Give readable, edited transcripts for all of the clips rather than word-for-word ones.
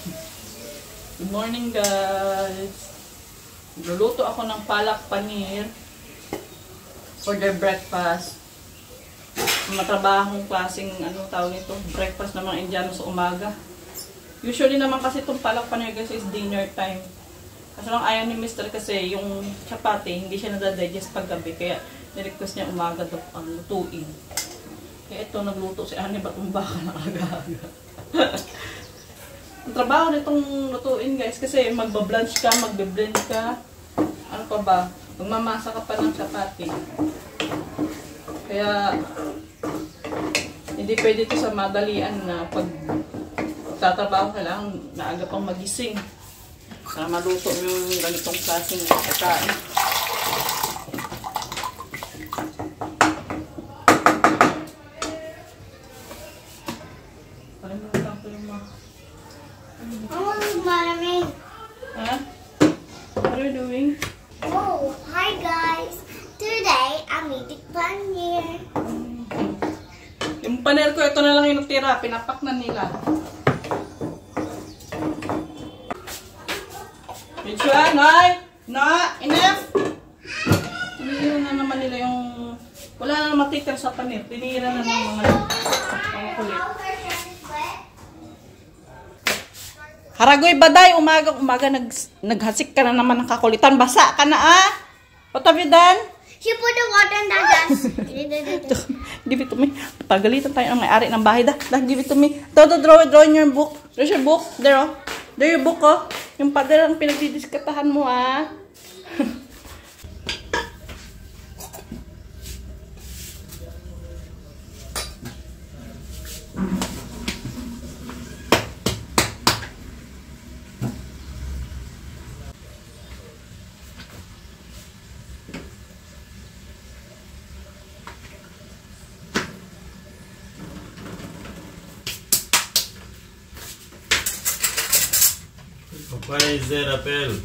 Good morning guys. Luluto ako ng palak paneer for their breakfast. Matrabahong klaseng tawag nito, breakfast ng mga Indiano sa umaga. Usually naman kasi itong palak paneer guys is dinner time. Kasi lang ayaw ni Mr. kasi yung chapati hindi siya nadadigest paggabi, kaya nirequest niya umaga lutuin. Kaya ito nagluto si Ani batong baka na aga-aga. Ang trabaho nitong lutuin guys kasi magba-blanch ka, magbe-blend ka. Ano pa ba? Magmamasa ka pa ng chapati. Kaya hindi pwede ito sa madalian na pag tatrabaho ka lang, naaga pang magising. Para maluto yung ganitong klaseng pagkain. Huh? What are you doing? Oh, hi guys! Today, I'm eating paneer. Yung paneer ko, ito na lang yung natira. Pinapak na nila. Michuan, hoy! No! Enough! Tinira na naman nila yung... Wala na matitira sa paneer. Tinira na ng mga kulit. Haragoy baday, umaga naghasik ka na naman ng kakulitan. Basa ka na What have you done? She put the water in the gas. Give it to me. Pagalitan tayo ng may-ari ng bahay. Give it to me. Draw in your book. There's your book. There There your book Yung pader ang pinagdidiskatahan mo Why is there a apple?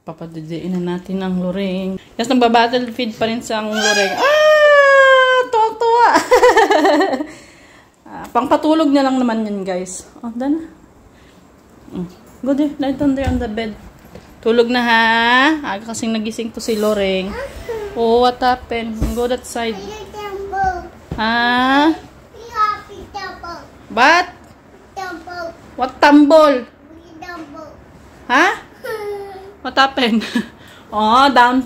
Papadidiin na natin ang luring. Yes, nagbabattle feed pa rin sa ang luring. Tuwa-tuwa! Pangpatulog niya lang naman yun, guys. Done. Go there. Lie down there on the bed. Tulog na, ha? Aga kasing nagising to si Loreng. Oh, what happened? Go that side. Ha? What? What tumble? Ha? What happened? Down.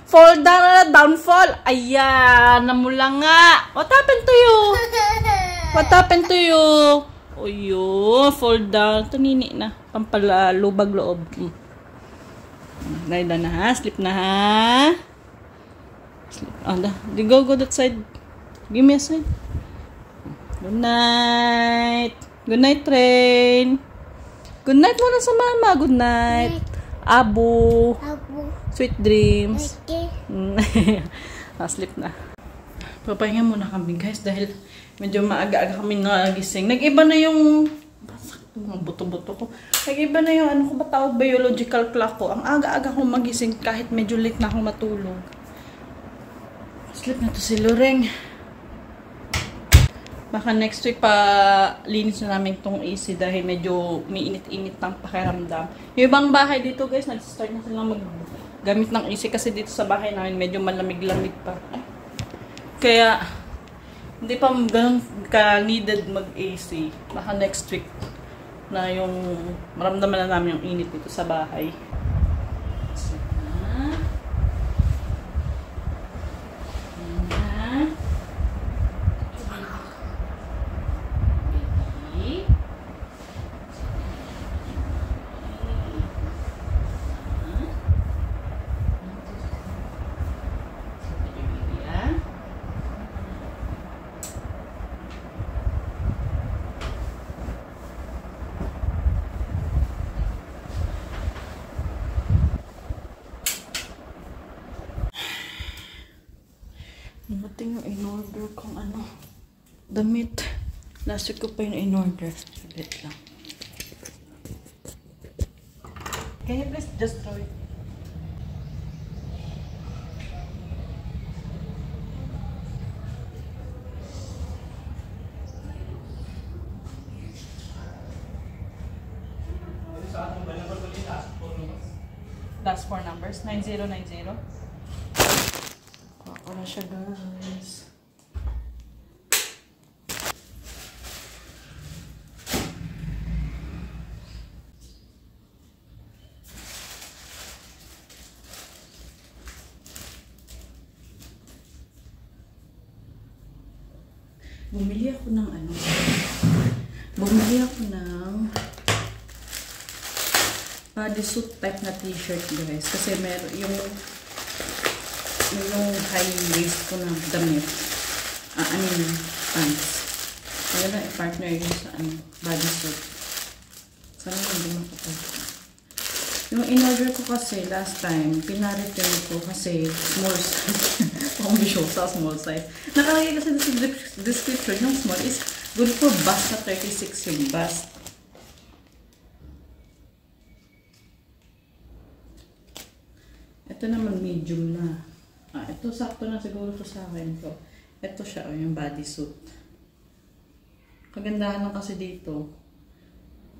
Fall down, downfall. Ayan, namula nga. What happened to you? What happened to you? Fall down. Ito nini na. Pampalubag loob. Lie down na ha. Sleep na ha. Sleep. Go that side. Give me a side. Good night. Good night, Train. Good night muna sa mama. Good night. Abu. Sweet dreams. Sleep na. Papahinga muna kami guys dahil medyo maaga-aga kami nagising. Nag-iba na yung mga buto-buto ko. Nag-iba na yung ano ko ba tawag, biological clock ko. Ang aga-aga kong magising kahit medyo late na akong matulog. Sleep na to si Loreng. Baka next week pa linis na namin itong AC dahil medyo may init-init ng pakiramdam. Yung ibang bahay dito guys, nag-start na silang gamit ng AC kasi dito sa bahay namin medyo malamig-lamig pa. Kaya hindi pa ganun ka-needed mag-AC. Baka next week na yung maramdaman na namin yung init dito sa bahay. So, Buting yung in-order kong ano, damit. Last week ko pa yung in-order. Saglit lang. Can you please just throw it? Last four numbers. 9090. Wala siya, guys. Bumili ako ng ano. Bumili ako ng bodysuit type na t-shirt, guys. Kasi meron yung high waist ko na damit. Pants. Kaya na i-partner yun sa bodysuit. Sana hindi makapagod. Yung in-order ko kasi last time, pinareturn ko kasi small size. Pang-show small size. Nakalagay kasi sa description, yung small is good for bust na 36 yung bust. Ito naman medium na. Ito sakto na siguro to sa akin ko. Ito siya, yung bodysuit. Kagandahan lang kasi dito.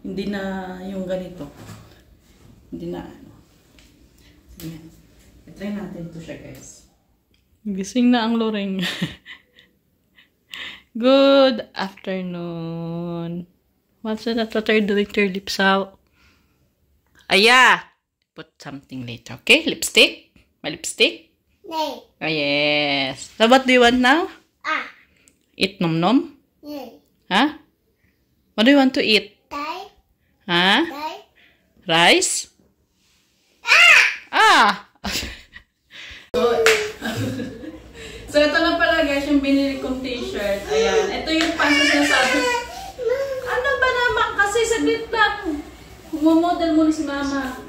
Hindi na yung ganito. Hindi na ano. Sige. I-try natin ito siya, guys. Gising na ang Loreng. Good afternoon. What's that? What are you doing to your lips out? Aya! Put something later, okay? Lipstick? My lipstick? No. Oh, yes. So, what do you want now? Eat nom-nom? No. Huh? What do you want to eat? Die. Huh? Die. Rice? So, ito na pala, guys, yung binili kong t-shirt. Ayan. Ito yung pants na sinasabi. Ano ba naman? Kasi saglit lang. Humomodel muna si mama.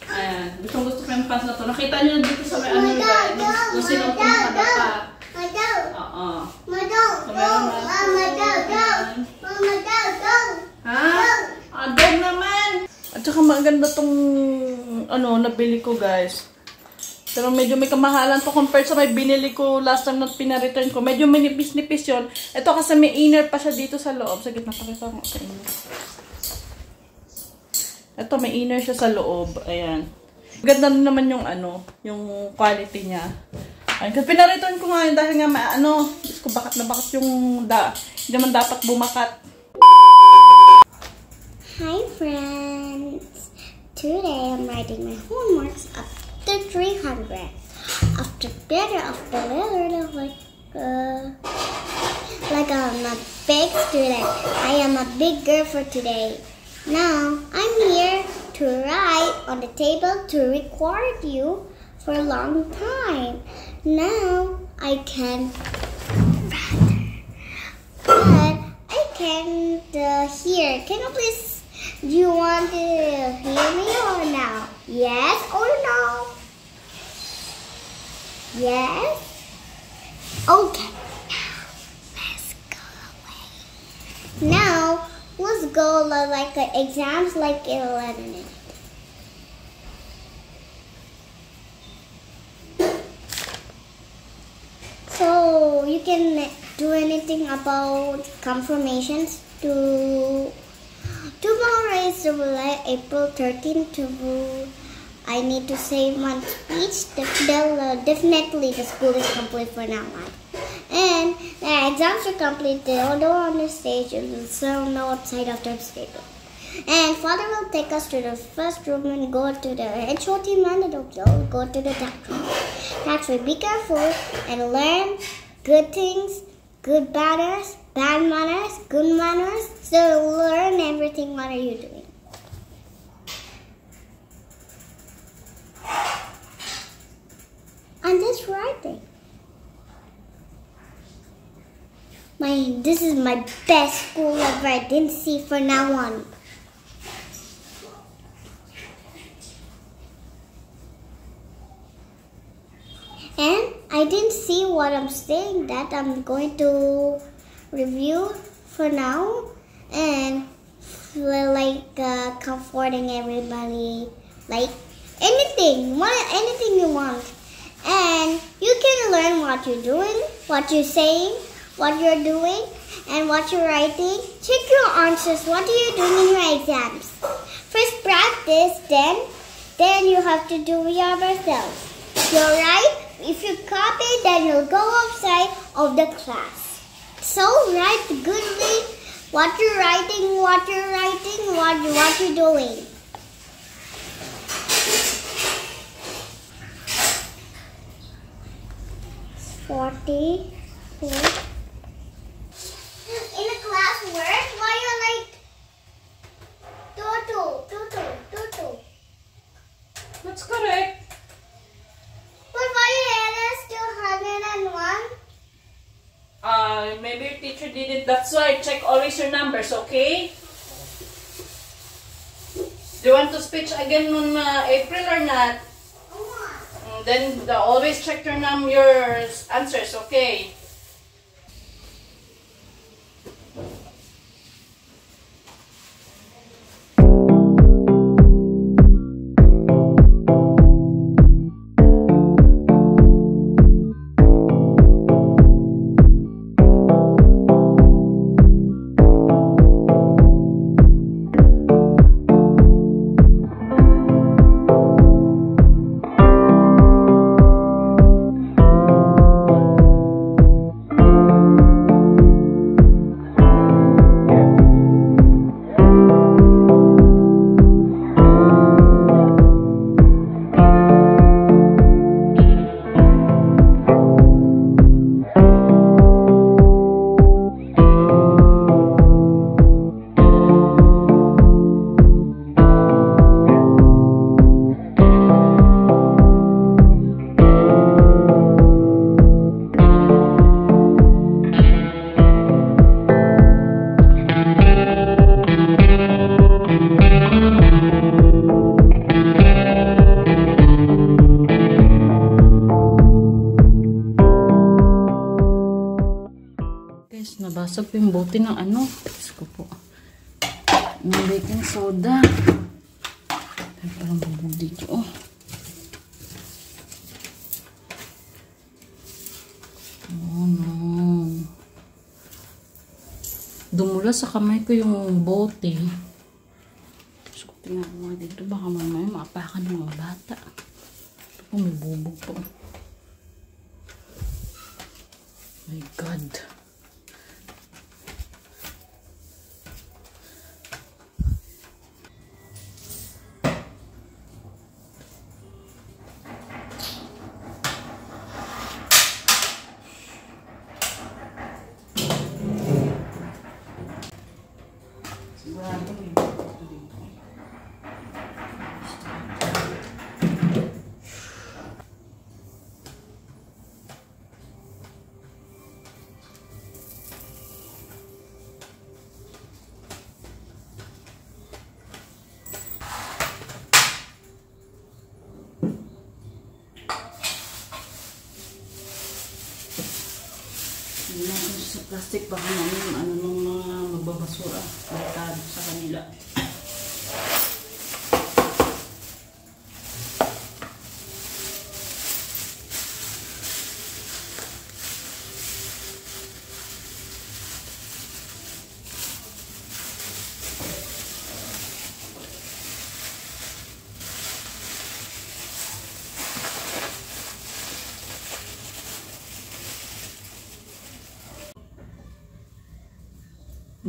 Ayan. Gusto ko yung pants na to. Nakita nyo na dito sa may ano, guys. Nung sinuot ko ng kadapa. Oo. Ha? Dog naman! At saka maganda tong nabili ko, guys. Pero medyo may kamahalan to compared sa may binili ko last time na pina-return ko. Medyo may nipis-nipis yun. Ito kasi may inner pa siya dito sa loob. Sige, napakita ko sa inyo. Ito, may inner siya sa loob. Ayan. Ganda naman yung yung quality niya. Ayun, kasi pina-return ko nga yun dahil nga Diyos ko, bakat na bakat yung hindi naman dapat bumakat. Hi friends! Today I'm writing my homeworks up to 300. After better of the letter like I'm a big student. I am a big girl for today. Now I'm here to write on the table to record you for a long time. Now I can but I can't hear. Can you please? Do you want to hear me or no? Yes or no? Yes? Okay. Now, let's go like exams like 11. So, you can do anything about confirmations to Tomorrow is April 13th. I need to say one speech. Definitely the school is complete for now on. And the exams are complete. Although on the stage, you will still know outside after the stage. And Father will take us to the first room and go to the HOT manager. Go to the tax room. Tax room. Be careful and learn good things, good manners, bad manners, good manners. So learn everything. What are you doing? And that's writing. This is my best school ever. I didn't see from now on. And I didn't see what I'm saying that I'm going to review for now and comforting everybody, like anything you want. And you can learn what you're doing, what you're saying, what you're doing, and what you're writing. Check your answers. What are you doing in your exams? First practice, then you have to do it yourself. You're right. If you copy, then you'll go outside of the class. So write goodly what you're writing, what you're doing. Forty. In a class work, why you're like Toto. That's correct. But why your head is still 101? Maybe your teacher didn't. That's why check always your numbers, okay? Do you want to speech again on April or not? Then always check your answers, okay? Nabasag yung bote ng ano. Diyos ko po. Ng baking soda. Ay, parang bubog dito. Oh. Oh no. Dumula sa kamay ko yung bote. Diyos ko, tingnan mo dito. Baka mamaya maapakan ng mga bata. Ito po, may bubog po. My God. Sa plastic baka namin ano nung mga magbabasura baliktad sa kanila.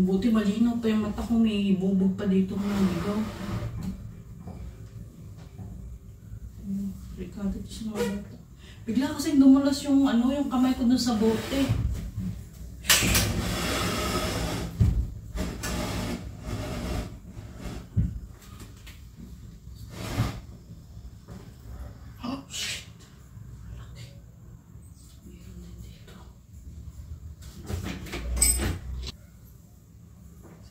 Buti malinaw pa yung mata ko, may bubog pa dito ng ligaw. Ricardo, bigla kasi dumulas yung yung kamay ko dun sa bote. Oh, shit. Meron din dito.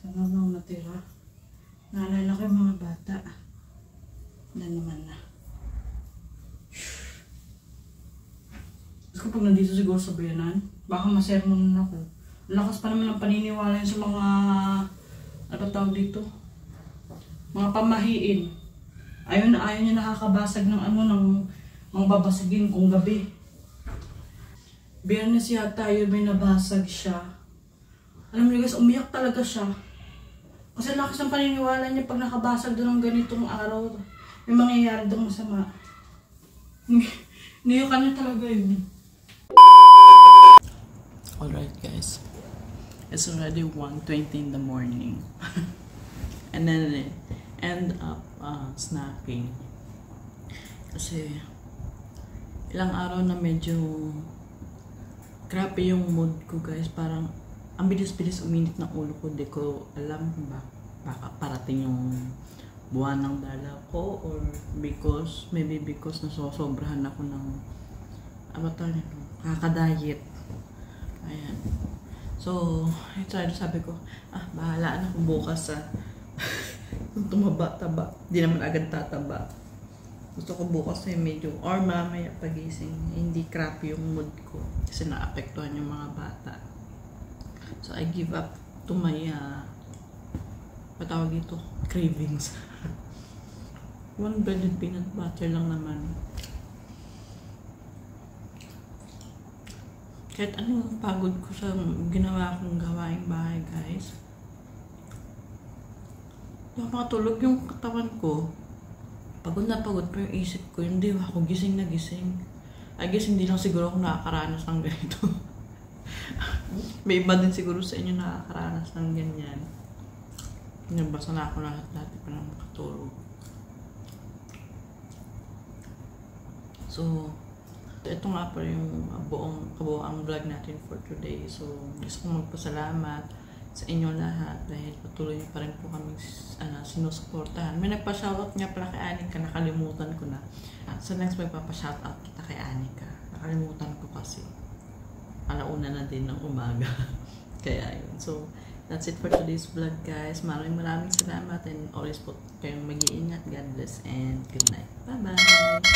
Sana lang natira. Naalala ko yung mga bata. Na naman na. Kapag nandito siguro sa bayanan, baka masermon na ako. Lakas pa naman ang paniniwala yun sa mga, ano tawag dito? Mga pamahiin. Ayaw niya nakakabasag ng ng mga babasagin kung gabi. Biyernes yata yun, may nabasag siya. Alam mo guys, umiyak talaga siya. Kasi lakas ng paniniwala niya pag nakabasag doon ng ganitong araw, may mangyayari doon masama. Niyukan niya talaga yun. Alright guys, it's already 1:20 in the morning. And then I end up snapping. Kasi ilang araw na medyo grabe yung mood ko guys. Parang ang bilis-bilis uminit ng ulo ko. Di ko alam ba baka parating yung buwan ng dala ko or maybe because nasosobrahan ako ng kakadayet. Ayan. So, sabi ko, bahala na kung bukas kung tumaba-taba. Hindi naman agad tataba. Gusto ko bukas medyo, or mamaya pagising, hindi crap yung mood ko. Kasi naapektuhan yung mga bata. So, I give up to my, patawag ito, cravings. One breaded peanut butter lang naman. Kahit anong pagod ko sa ginawa kong gawaing bahay, guys. Yung makatulog yung katawan ko, pagod na pagod, pero yung isip ko, hindi ako gising na gising. I guess hindi lang siguro ako nakakaranas ng ganito. May iba din siguro sa inyo nakakaranas ng ganyan. Nabasa na ako lahat dati pa nang makatulog. So, ito nga pa yung kabuoang vlog natin for today. So, gusto kong magpasalamat sa inyo lahat dahil patuloy niyo pa rin po kami sinusuportahan. May nagpa-shoutout nga pala kay Anika, nakalimutan ko na. So, next magpapa-shoutout kita kay Anika. Nakalimutan ko kasi. Alauna na din ng umaga. Kaya yun. So, that's it for today's vlog, guys. Maraming salamat and always po kayong mag-iingat. God bless and good night. Bye-bye!